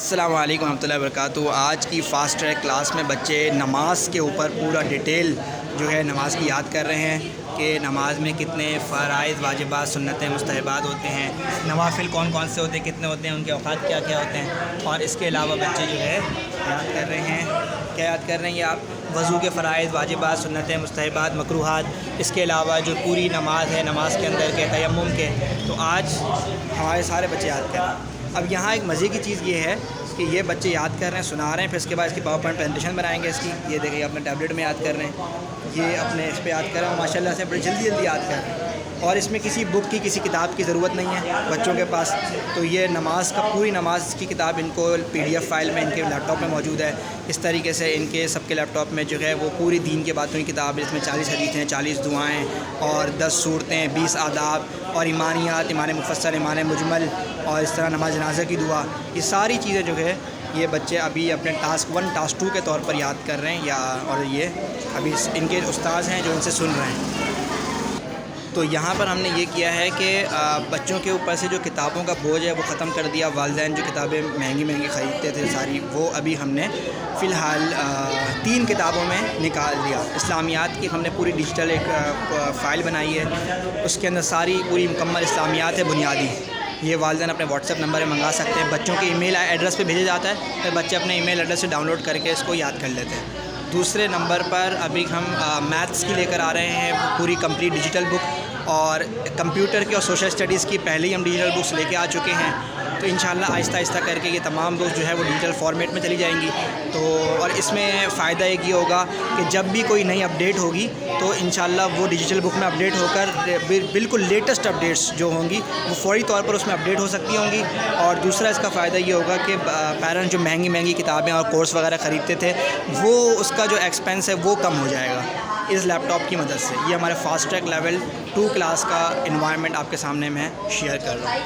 السلام علیکم ورحمۃ اللہ وبرکاتہ۔ آج کی فاسٹ ٹریک کلاس میں بچے نماز کے اوپر پورا ڈیٹیل جو ہے نماز کی یاد کر رہے ہیں کہ نماز میں کتنے فرائض، واجبات، سنتیں، مستحبات ہوتے ہیں، نوافل کون کون سے ہوتے ہیں، کتنے ہوتے ہیں، ان کے اوقات کیا کیا ہوتے ہیں، اور اس کے علاوہ بچے جو ہے یاد کر رہے ہیں، کیا یاد کر رہے ہیں یہ آپ؟ وضو کے فرائض، واجبات، سنتیں، مستحبات، مکروہات، اس کے علاوہ جو پوری نماز ہے، نماز کے اندر کے تیمم کے، تو آج ہمارے سارے بچے یاد کر رہے ہیں۔ اب یہاں ایک مزے کی چیز یہ ہے کہ یہ بچے یاد کر رہے ہیں، سنا رہے ہیں، پھر اس کے بعد اس کی پاور پوائنٹ پریزنٹیشن بنائیں گے اس کی۔ یہ دیکھیں، اپنے ٹیبلٹ میں یاد کر رہے ہیں، یہ اپنے اس پہ یاد کر رہے ہیں، ماشاء اللہ سے بڑی جلدی یاد کر رہے ہیں، اور اس میں کسی بک کی، کسی کتاب کی ضرورت نہیں ہے بچوں کے پاس۔ تو یہ نماز کا، پوری نماز کی کتاب ان کو PDF فائل میں ان کے لیپ ٹاپ میں موجود ہے۔ اس طریقے سے ان کے سب کے لیپ ٹاپ میں جو ہے وہ پوری دین کے باتوں کی کتاب ہے، اس میں 40 حدیث ہیں، 40 دعائیں اور 10 صورتیں، 20 آداب اور ایمانیات، ایمان مفصل، ایمان مجمل، اور اس طرح نماز جنازہ کی دعا، یہ ساری چیزیں جو ہے یہ بچے ابھی اپنے ٹاسک 1 ٹاسک 2 کے طور پر یاد کر رہے ہیں، اور یہ ابھی ان کے استاذ ہیں جو ان سے سن رہے ہیں۔ تو یہاں پر ہم نے یہ کیا ہے کہ بچوں کے اوپر سے جو کتابوں کا بوجھ ہے وہ ختم کر دیا۔ والدین جو کتابیں مہنگی خریدتے تھے ساری، وہ ابھی ہم نے فی الحال 3 کتابوں میں نکال دیا۔ اسلامیات کی ہم نے پوری ڈیجیٹل ایک فائل بنائی ہے، اس کے اندر ساری پوری مکمل اسلامیات ہے بنیادی۔ یہ والدین اپنے واٹس ایپ نمبر میں منگا سکتے ہیں، بچوں کے ای میل ایڈریس پہ بھیجا جاتا ہے، پھر بچے اپنے ای میل ایڈریس سے ڈاؤن لوڈ کر کے اس کو یاد کر لیتے ہیں۔ دوسرے نمبر پر ابھی ہم میتھس کی لے کر آ رہے ہیں پوری کمپلیٹ ڈیجیٹل بک، اور کمپیوٹر کی اور سوشل اسٹڈیز کی پہلے ہی ہم ڈیجیٹل بکس لے کے آ چکے ہیں۔ تو انشاءاللہ آہستہ آہستہ کر کے یہ تمام بکس جو ہے وہ ڈیجیٹل فارمیٹ میں چلی جائیں گی۔ تو اور اس میں فائدہ ایک یہ ہوگا کہ جب بھی کوئی نئی اپڈیٹ ہوگی تو انشاءاللہ وہ ڈیجیٹل بک میں اپڈیٹ ہو کر بالکل لیٹسٹ اپڈیٹس جو ہوں گی وہ فوری طور پر اس میں اپڈیٹ ہو سکتی ہوں گی۔ اور دوسرا اس کا فائدہ یہ ہوگا کہ پیرنٹس جو مہنگی کتابیں اور کورس وغیرہ خریدتے تھے، وہ اس کا جو ایکسپینس ہے وہ کم ہو جائے گا اس لیپ ٹاپ کی مدد سے۔ یہ ہمارے فاسٹ ٹریک لیول 2 کلاس کا انوائرمنٹ آپ کے سامنے میں شیئر کر رہا ہوں۔